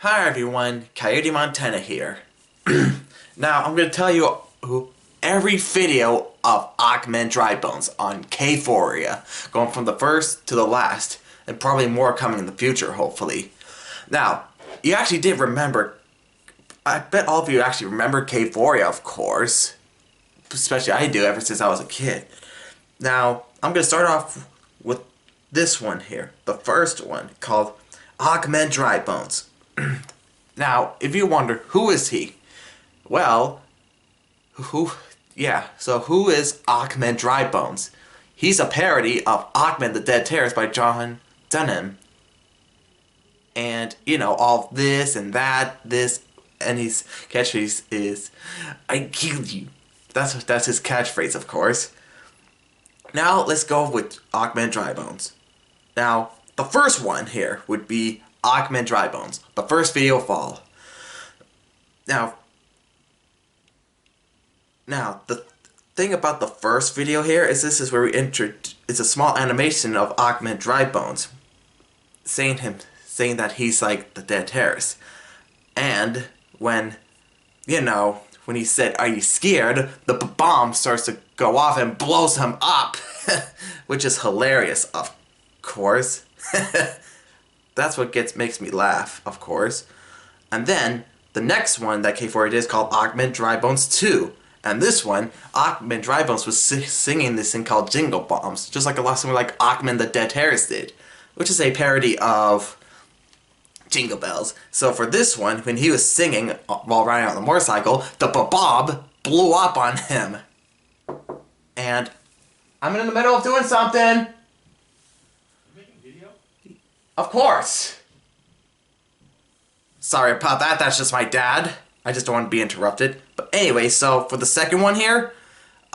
Hi everyone, Coyote Montana here. Now I'm going to tell you every video of Achmed Dry Bones on Kphoria, going from the first to the last, and probably more coming in the future, hopefully. Now, you actually did remember, I bet all of you actually remember Kphoria, of course. Especially I do, ever since I was a kid. Now, I'm going to start off with this one here, the first one, called Achmed Dry Bones. Now, if you wonder, who is he? Well, who is Achmed Dry Bones? He's a parody of Achmed the Dead Terrorist by John Dunham. And, all this and that, and his catchphrase is, I killed you. That's his catchphrase, of course. Now, let's go with Achmed Dry Bones. Now, the first one here would be Achmed Dry Bones, the first video of all. Now, the thing about the first video here is this is where it's a small animation of Achmed Dry Bones, saying that he's like the dead terrorist. And when he said, "Are you scared?" the bomb starts to go off and blows him up, which is hilarious, of course. That's what makes me laugh, of course. And then the next one that Kphoria did is called Achmed Dry Bones 2. And this one, Achmed Dry Bones was singing this thing called Jingle Bombs, just like a lot of like Achmed the Dead Terrorist did, which is a parody of Jingle Bells. So for this one, when he was singing while riding on the motorcycle, the bob blew up on him. And I'm in the middle of doing something. Of course! Sorry about that, that's just my dad. I just don't want to be interrupted. But anyway, so for the second one here,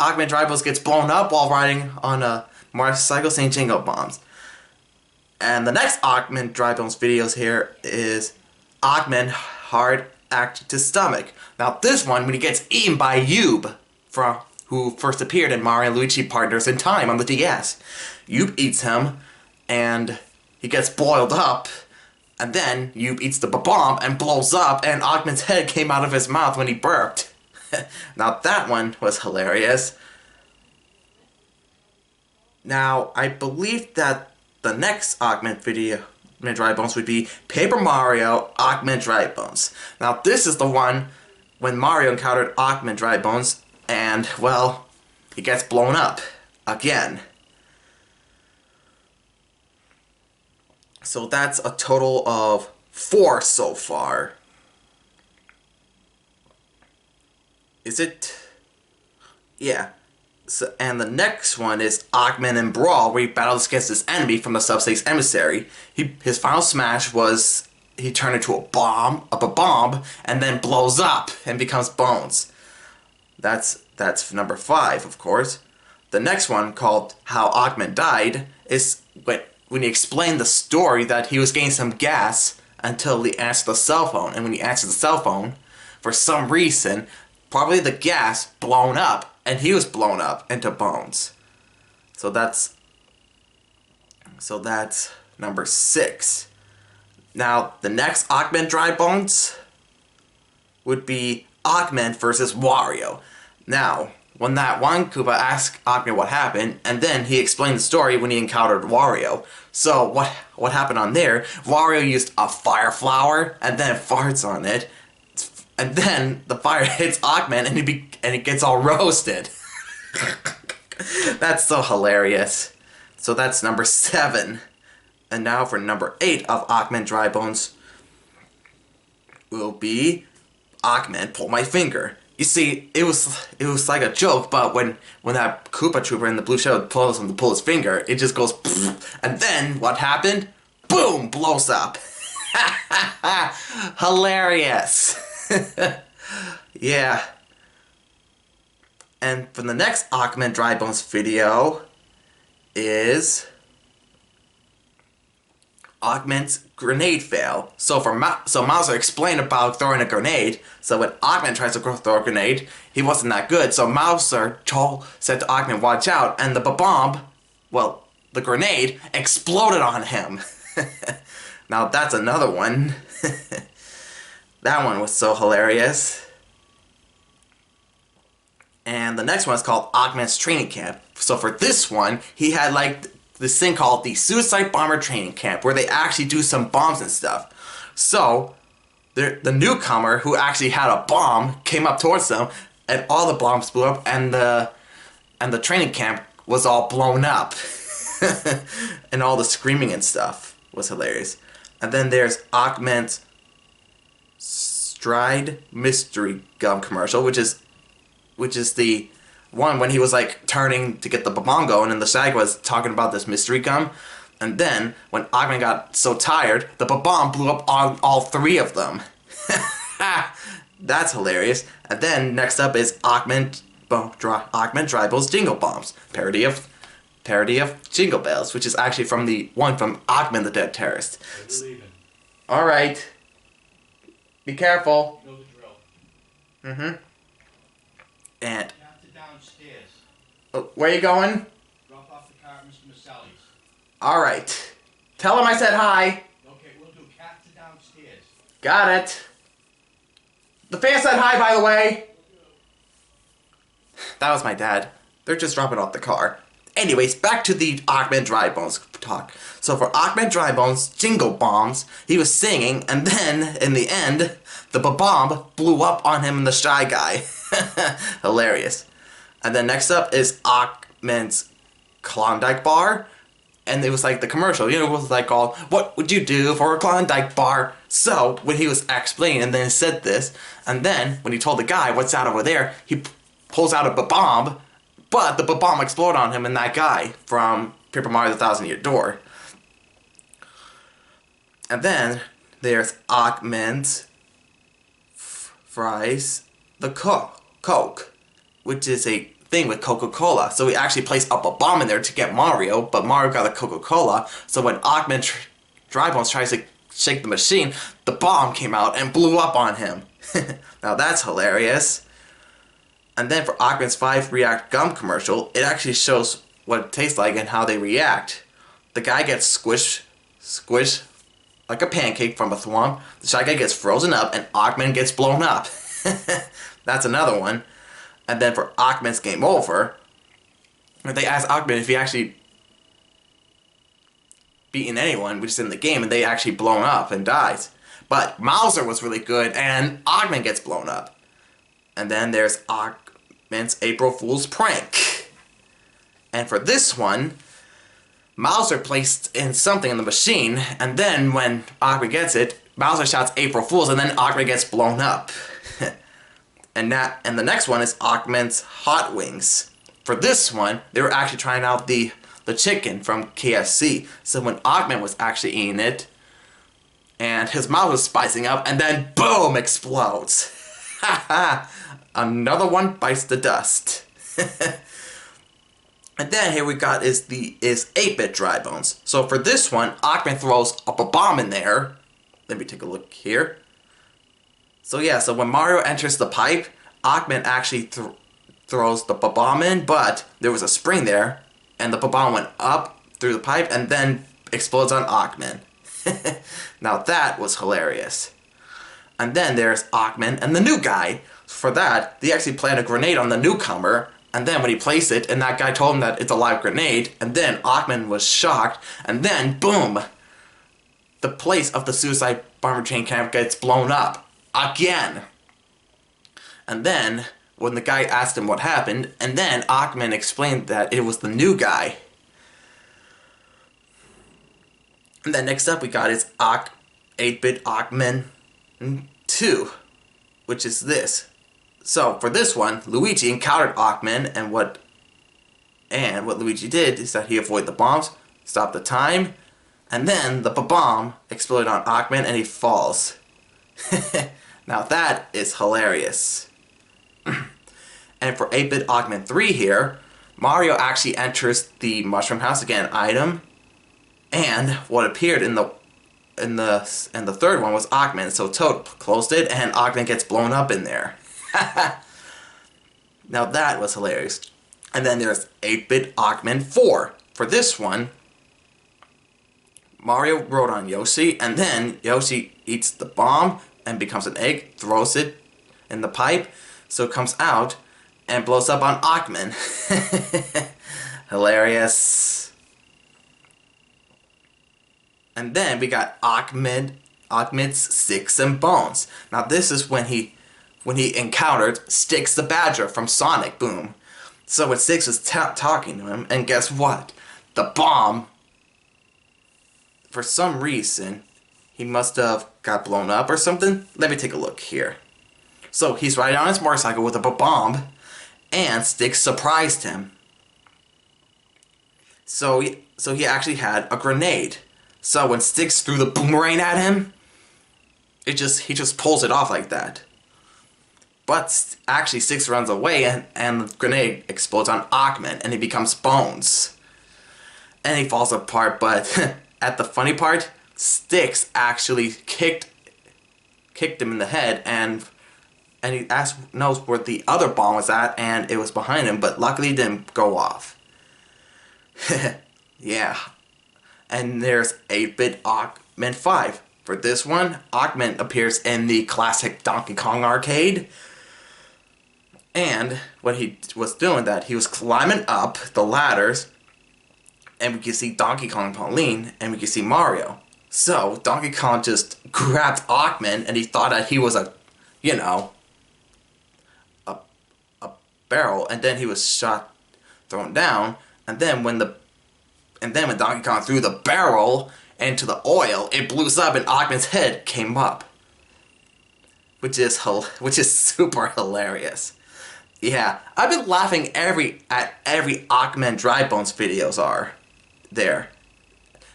Achmed Dry Bones gets blown up while riding on a motorcycle saying Jingle Bombs. And the next Achmed Dry Bones videos here is Achmed Hard Act to Stomach. Now this one, when he gets eaten by Yub, who first appeared in Mario and Luigi Partners in Time on the DS. Yub eats him, and he gets boiled up, and then Yub eats the bomb and blows up, and Achmed's head came out of his mouth when he burped. Now that one was hilarious. Now, I believe that the next Achmed Dry Bones would be Paper Mario Achmed Dry Bones. Now this is the one when Mario encountered Achmed Dry Bones, and, well, he gets blown up again. So that's a total of 4 so far. Is it? Yeah. So, and the next one is Achmed and Brawl, where he battles against his enemy from the Subspace Emissary. His final smash was he turned into a bomb, and then blows up and becomes bones. That's number 5, of course. The next one, called How Achmed Died, is when he explained the story that he was getting some gas until he answered the cell phone. And when he answered the cell phone, for some reason, probably the gas blown up, and he was blown up into bones. So that's number 6. Now, the next Achmed Dry Bones would be Achmed versus Wario. Now, when that one Koopa asked Achmed what happened, and then he explained the story when he encountered Wario. So what happened on there? Wario used a fire flower and then farts on it, and then the fire hits Achmed and he gets all roasted. That's so hilarious. So that's number 7. And now for number 8 of Achmed Dry Bones will be Achmed Pull My Finger. You see, it was like a joke, but when that Koopa Trooper in the blue shadow pulls him to pull his finger, it just goes pfft, and then what happened? Boom! Blows up. Hilarious. Yeah. And for the next Achmed Dry Bones video is Achmed's grenade fail. So Mauser explained about throwing a grenade. So when Achmed tries to throw a grenade, he wasn't that good. So Mauser said to Achmed, "Watch out!" And the bomb, well, the grenade exploded on him. Now that's another one. That one was so hilarious. And the next one is called Achmed's Training Camp. So for this one, he had like this thing called the Suicide Bomber Training Camp, where they actually do some bombs and stuff. So the newcomer who actually had a bomb came up towards them, and all the bombs blew up, and the training camp was all blown up. And all the screaming and stuff was hilarious. And then there's Achmed's Stride Mystery Gum commercial, which is the one when he was like turning to get the bomb going, and the Shag was talking about this mystery gum. And then when Achmed got so tired, the bomb blew up on all three of them. That's hilarious. And then next up is Achmed Dry Bones Jingle Bombs, parody of Jingle Bells, which is actually from the one from Achmed the Dead Terrorist. All right. Be careful. You know the drill. And You have to downstairs. where are you going? Drop off the car at Mr. Maselli's. All right. Tell him I said hi. Okay, we'll do cat to downstairs. Got it. The fan said hi, by the way. That was my dad. They're just dropping off the car. Anyways, back to the Achmed Dry Bones talk. So for Achmed Dry Bones Jingle Bombs, he was singing, and then, in the end, the bomb blew up on him and the Shy Guy. Hilarious. And then next up is Achmed's Klondike Bar. And it was like the commercial, it was like all, what would you do for a Klondike bar? So, when he was explaining and then said this, and then, when he told the guy, what's that over there, he pulls out a bomb, but the bomb exploded on him and that guy from Paper Mario The Thousand Year Door. And then, there's Achmed's Fries the Coke, which is a thing with Coca-Cola. So he actually placed up a bomb in there to get Mario, but Mario got a Coca-Cola. So when Achmed Dry Bones tries to shake the machine, the bomb came out and blew up on him. Now that's hilarious. And then for Achmed's 5 React Gum commercial, it actually shows what it tastes like and how they react. The guy gets squished like a pancake from a thwomp. The Shy Guy gets frozen up and Achmed gets blown up. That's another one. And then for Achmed's Game Over, they asked Achmed if he actually beaten anyone, which is in the game, and they actually blown up and dies. But Mauser was really good, and Achmed gets blown up. And then there's Achmed's April Fool's Prank. And for this one, Mauser placed in something in the machine, and then when Achmed gets it, Mauser shouts April Fools, and then Achmed gets blown up. And the next one is Achmed's Hot Wings. For this one, they were actually trying out the chicken from KFC. So when Achmed was actually eating it, and his mouth was spicing up, and then boom, explodes. Another one bites the dust. And then here we got is 8-bit Dry Bones. So for this one, Achmed throws up a bomb in there. Let me take a look here. So yeah, so when Mario enters the pipe, Achmed actually throws the bomb in, but there was a spring there, and the bomb went up through the pipe and then explodes on Achmed. Now that was hilarious. And then there's Achmed and the new guy. For that, they actually planted a grenade on the newcomer, and then when he placed it, and that guy told him that it's a live grenade, and then Achmed was shocked, and then boom! The place of the Suicide Bomber Train Camp gets blown up. Again! And then, when the guy asked him what happened, and then Achmed explained that it was the new guy. And then next up we got is 8-bit Achmed 2, which is this. So, for this one, Luigi encountered Achmed, and what Luigi did is that he avoided the bombs, stopped the time, and then the bomb exploded on Achmed and he falls. Now that is hilarious. And for 8-bit Achmed 3 here, Mario actually enters the Mushroom House again item, and what appeared in the third one was Achmed, so Toad closed it and Achmed gets blown up in there. Now that was hilarious. And then there's 8-bit Achmed 4. For this one, Mario rode on Yoshi, and then Yoshi eats the bomb, and becomes an egg, throws it in the pipe, so it comes out and blows up on Achmed. Hilarious. And then we got Achmed's Sticks and Bones. Now this is when he encountered Sticks the Badger from Sonic Boom. So when Sticks was talking to him, and guess what? The bomb, for some reason, he must have got blown up or something. Let me take a look here. So he's riding on his motorcycle with a bomb, and Sticks surprised him. So he actually had a grenade. So when Sticks threw the boomerang at him, he just pulls it off like that. But actually Sticks runs away, and the grenade explodes on Achmed, and he becomes Bones. And he falls apart, but at the funny part, Sticks actually kicked him in the head, and he knows where the other bomb was at, and it was behind him, but luckily it didn't go off. Yeah. And there's 8-bit Achmed 5. For this one, Achmed appears in the classic Donkey Kong arcade. And when he was doing that, he was climbing up the ladders, and we can see Donkey Kong and Pauline, and we can see Mario. So Donkey Kong just grabbed Achmed, and he thought that he was a barrel, and then he was thrown down, and then when Donkey Kong threw the barrel into the oil, it blew up, and Achmed's head came up, which is super hilarious. Yeah, I've been laughing at every Achmed Dry Bones videos are there.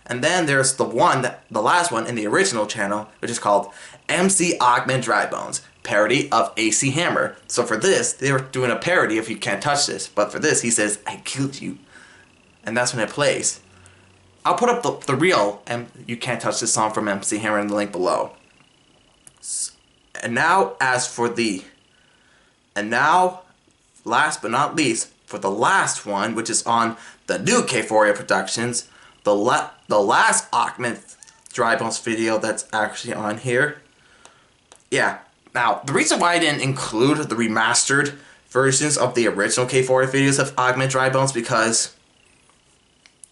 And then there's the last one in the original channel, which is called MC Achmed Dry Bones, parody of AC Hammer. So for this, they were doing a parody of You Can't Touch This, but for this, he says, I killed you. And that's when it plays. I'll put up the real You Can't Touch This song from MC Hammer in the link below. And now, last but not least, for the last one, which is on the new Kphoria Productions, the last Achmed Dry Bones video that's actually on here. Yeah. Now, the reason why I didn't include the remastered versions of the original Kphoria videos of Achmed Dry Bones, because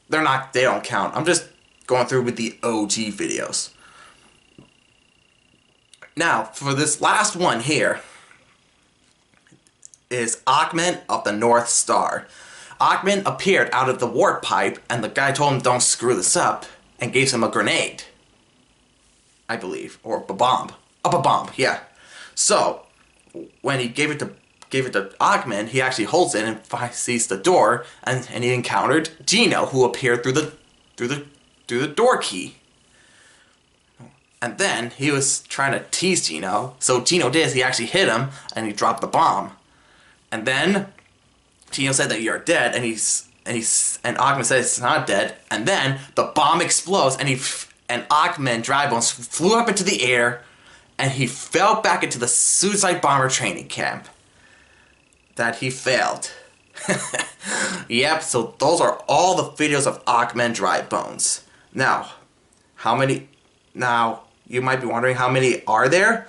they don't count. I'm just going through with the OG videos. Now, for this last one here, is Achmed of the North Star. Achmed appeared out of the warp pipe, and the guy told him don't screw this up, and gave him a grenade, I believe, or a bomb. A bomb, yeah. So when he gave it to Achmed, he actually holds it and sees the door, and he encountered Gino, who appeared through the door key. And then he was trying to tease Gino, so Gino did is he actually hit him, and he dropped the bomb. And then Gino said that you're dead, and Achmed says it's not dead. And then the bomb explodes, and Achmed Dry Bones flew up into the air, and he fell back into the suicide bomber training camp that he failed. Yep. So those are all the videos of Achmed Dry Bones. Now, how many? Now you might be wondering how many are there.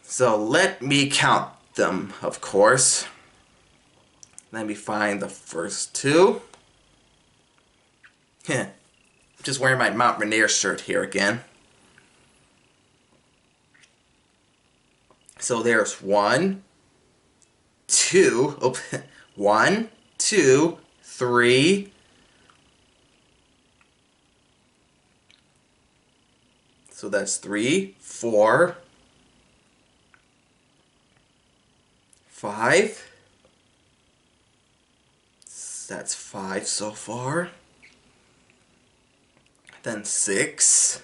So let me count them, of course. Let me find the first two. Just wearing my Mount Rainier shirt here again. So there's 1, 2, 1, 2, 3. So that's 3, 4, 5. That's 5 so far. Then 6.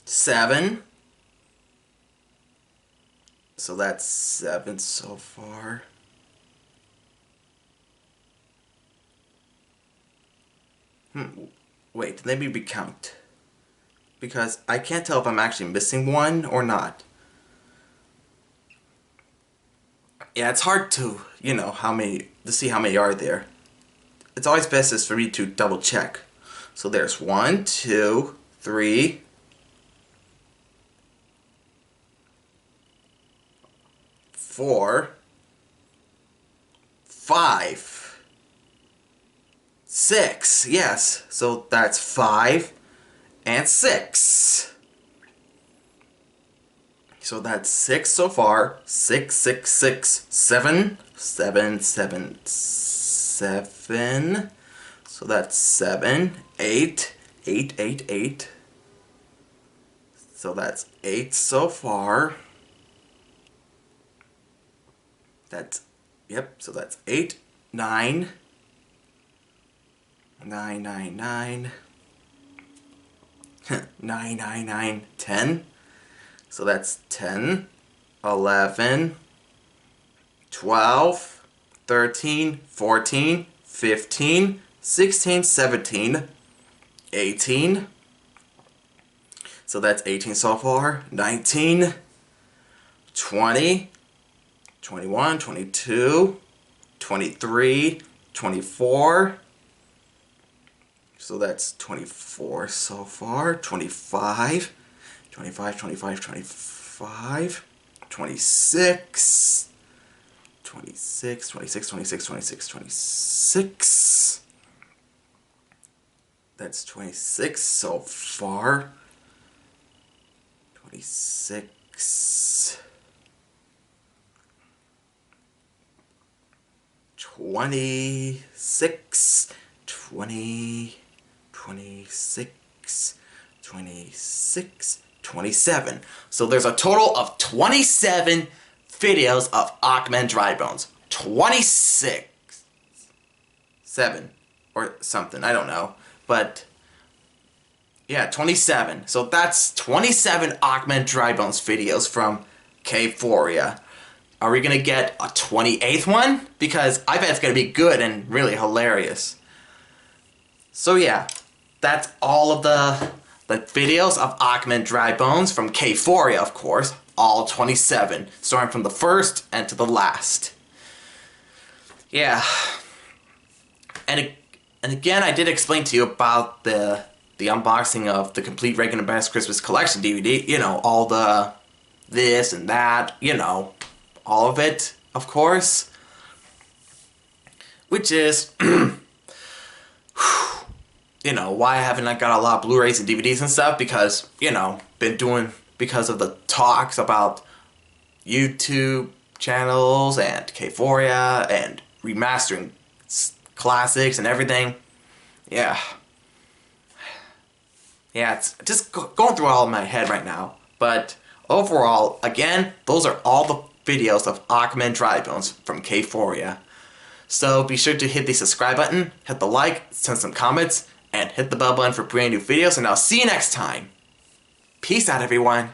7. So that's 7 so far. Wait, let me recount. Because I can't tell if I'm actually missing one or not. Yeah, it's hard to, to see how many are there. It's always best is for me to double check. So there's 1, 2, 3, 4, 5, 6. Yes, so that's 5 and 6. So that's 6 so far. 6, 6, 6, 7, 7, 7, 7. So that's 7, 8, 8, 8, 8. So that's 8 so far. That's, yep, so that's 8, 9, 9, 9, 9, 9, 9, 9, 10. So that's 10, 11, 12, 13, 14, 15, 16, 17, 18. So that's 18 so far. 19, 20, 21, 22, 23, 24. So that's 24 so far. 25, 25, 25, 25, 26, 26, 26, 26, 26, 26. That's 26 so far. 26. 26. 20. 26. 26. 27. So there's a total of 27 videos of Achmed Dry Bones. 26. 7. Or something, I don't know. But yeah, 27. So that's 27 Achmed Dry Bones videos from Kphoria. Are we gonna get a 28th one? Because I bet it's gonna be good and really hilarious. So yeah, that's all of the videos of Achmed Dry Bones from Kphoria, of course. All 27, starting from the first and to the last. Yeah. And again, I did explain to you about the unboxing of the complete Regular Best Christmas Collection DVD. You know, all the this and that, you know, all of it, of course. Which is, you know, why haven't I got a lot of Blu-rays and DVDs and stuff? Because, you know, because of the talks about YouTube channels and Kphoria and remastering classics and everything. Yeah. Yeah, it's just going through all of my head right now. But overall, again, those are all the videos of Achmed Dry Bones from Kphoria. So be sure to hit the subscribe button, hit the like, send some comments, and hit the bell button for brand new videos, and I'll see you next time. Peace out, everyone.